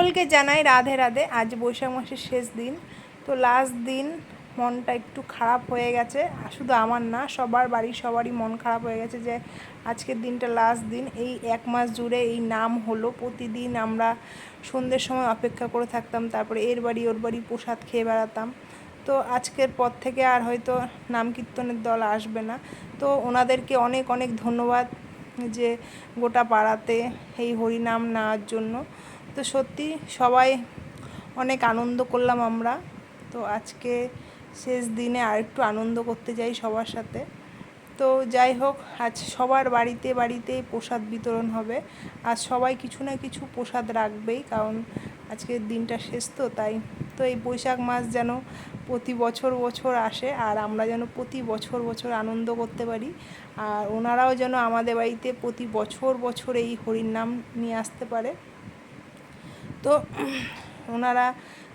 সকলকে জানাই রাধে রাধে। আজ বৈশাখ মাসের শেষ দিন, তো লাস্ট দিন। মনটা একটু খারাপ হয়ে গেছে, শুধু আমার না, সবারই মন খারাপ হয়ে গেছে যে আজকের দিনটা লাস্ট দিন। এই এক মাস জুড়ে এই নাম হলো, প্রতিদিন আমরা সন্ধ্যের সময় অপেক্ষা করে থাকতাম, তারপরে এর বাড়ি ওর বাড়ি প্রসাদ খেয়ে বেড়াতাম। তো আজকের পর থেকে আর হয়তো নাম কীর্তনের দল আসবে না। তো ওনাদেরকে অনেক অনেক ধন্যবাদ যে গোটা পাড়াতে এই হরিনাম নেওয়ার জন্য। তো সত্যি সবাই অনেক আনন্দ করলাম আমরা। তো আজকে শেষ দিনে আর একটু আনন্দ করতে যাই সবার সাথে। তো যাই হোক, আজ সবার বাড়িতে বাড়িতে প্রসাদ বিতরণ হবে। আর সবাই কিছু না কিছু প্রসাদ রাখবেই, কারণ আজকের দিনটা শেষ তো তাই। তো এই বৈশাখ মাস যেন প্রতি বছর আসে, আর আমরা যেন প্রতি বছর আনন্দ করতে পারি, আর ওনারাও যেন আমাদের বাড়িতে প্রতি বছর এই হরির নাম নিয়ে আসতে পারে। তো ওনারা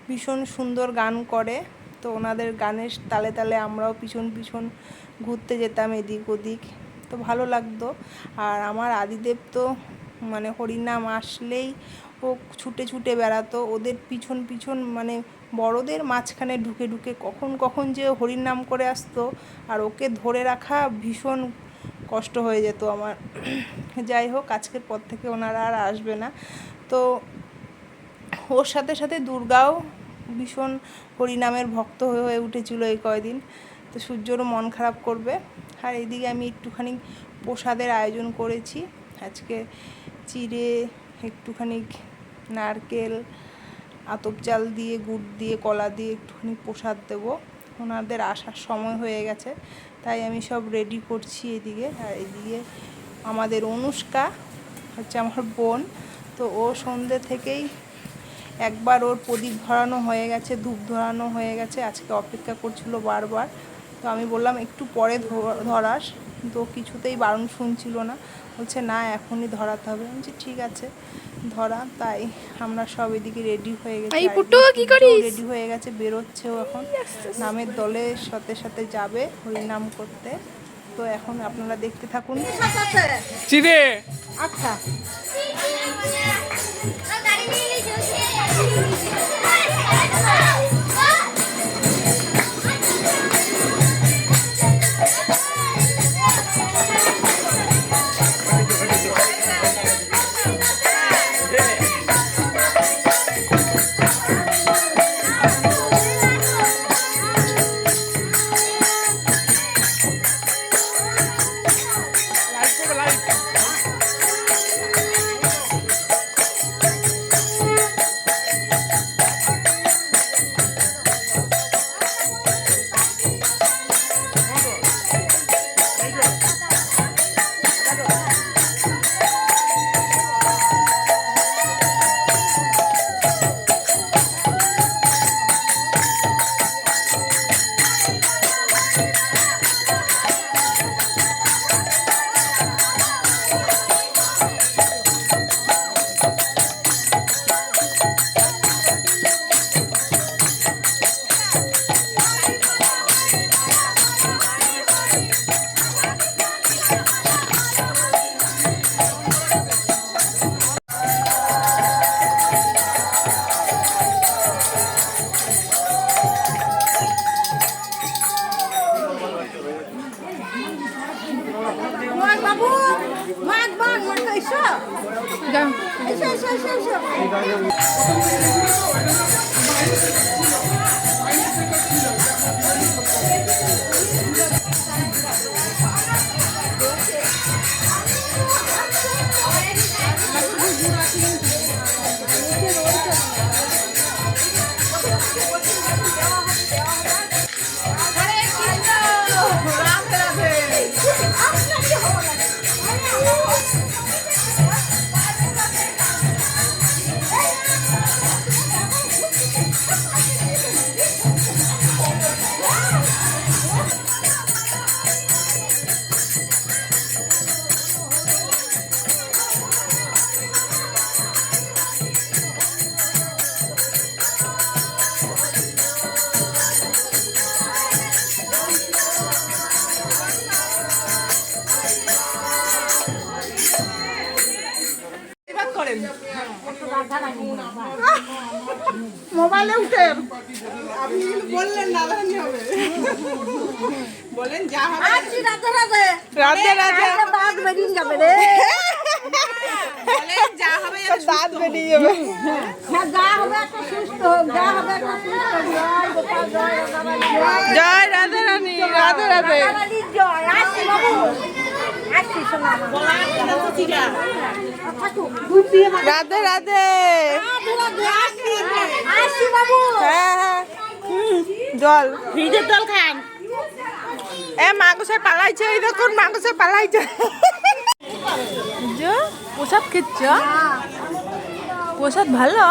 ভীষণ সুন্দর গান করে, তো ওনাদের গানের তালে তালে আমরাও পিছন ঘুরতে যেতাম এদিক ওদিক, তো ভালো লাগতো। আর আমার আদিদেব তো মানে হরিনাম আসলেই ও ছুটে বেড়াতো, ওদের পিছন মানে বড়দের মাঝখানে ঢুকে কখন যে হরিনাম করে আসতো, আর ওকে ধরে রাখা ভীষণ কষ্ট হয়ে যেত আমার। যাই হোক, আজকের পর থেকে ওনারা আর আসবে না। তো ওর সাথে সাথে দুর্গাও ভীষণ হরিনামের ভক্ত হয়ে উঠেছিল এই কয়দিন। তো সূর্যরও মন খারাপ করবে। আর এইদিকে আমি একটুখানি প্রসাদের আয়োজন করেছি আজকে। চিড়ে, একটুখানি নারকেল, আতপ চাল দিয়ে, গুড় দিয়ে, কলা দিয়ে একটুখানি প্রসাদ দেবো। ওনাদের আসার সময় হয়ে গেছে, তাই আমি সব রেডি করছি এদিকে। আর এদিকে আমাদের অনুষ্কা হচ্ছে আমার বোন, তো ও সন্ধ্যে থেকেই একবার ওর প্রদীপ ধরানো হয়ে গেছে, ধূপ ধরানো হয়ে গেছে, আজকে অপেক্ষা করছিল বারবার। তো আমি বললাম একটু পরে ধরাস, তো কিছুতেই বারণ শুনছিল না, বলছে না এখনই ধরাতে হবে। আমি বলছি ঠিক আছে ধরা। তাই আমরা সব এদিকে রেডি হয়ে গেছি, রেডি হয়ে গেছে, বেরোচ্ছেও এখন নামের দলের সাথে যাবে হরিনাম করতে। তো এখন আপনারা দেখতে থাকুন। আচ্ছা মোবাইলে উঠে আপনি বললেন না জানি হবে বলেন যা হবে রাধে রাধে দাঁত বেরিয়ে যাবে রে বলেন যা হবে দাঁত বেরিয়ে যাবে যা হবে একটা সুস্থ হোক, যা হবে একটা সুস্থ হোক। জয় গোপাল, জয় রাধারানী, জয় জয় রাধে রানী রাধে রাধে রাধারানীর জয়। আসছি বাবু, আসছি শোনা আমার। দুধ দিয়ে মা- রাধে রাধে রাধে রাধে, আসছি, আসছি বাবু। হ্যাঁ হ্যাঁ জল ফ্রিজের জল খান। এ মাগুসে পালাইছে এই দেখুন মাগুসে পালাইছে যে প্রসাদ খেচ্ছ প্রসাদ ভালো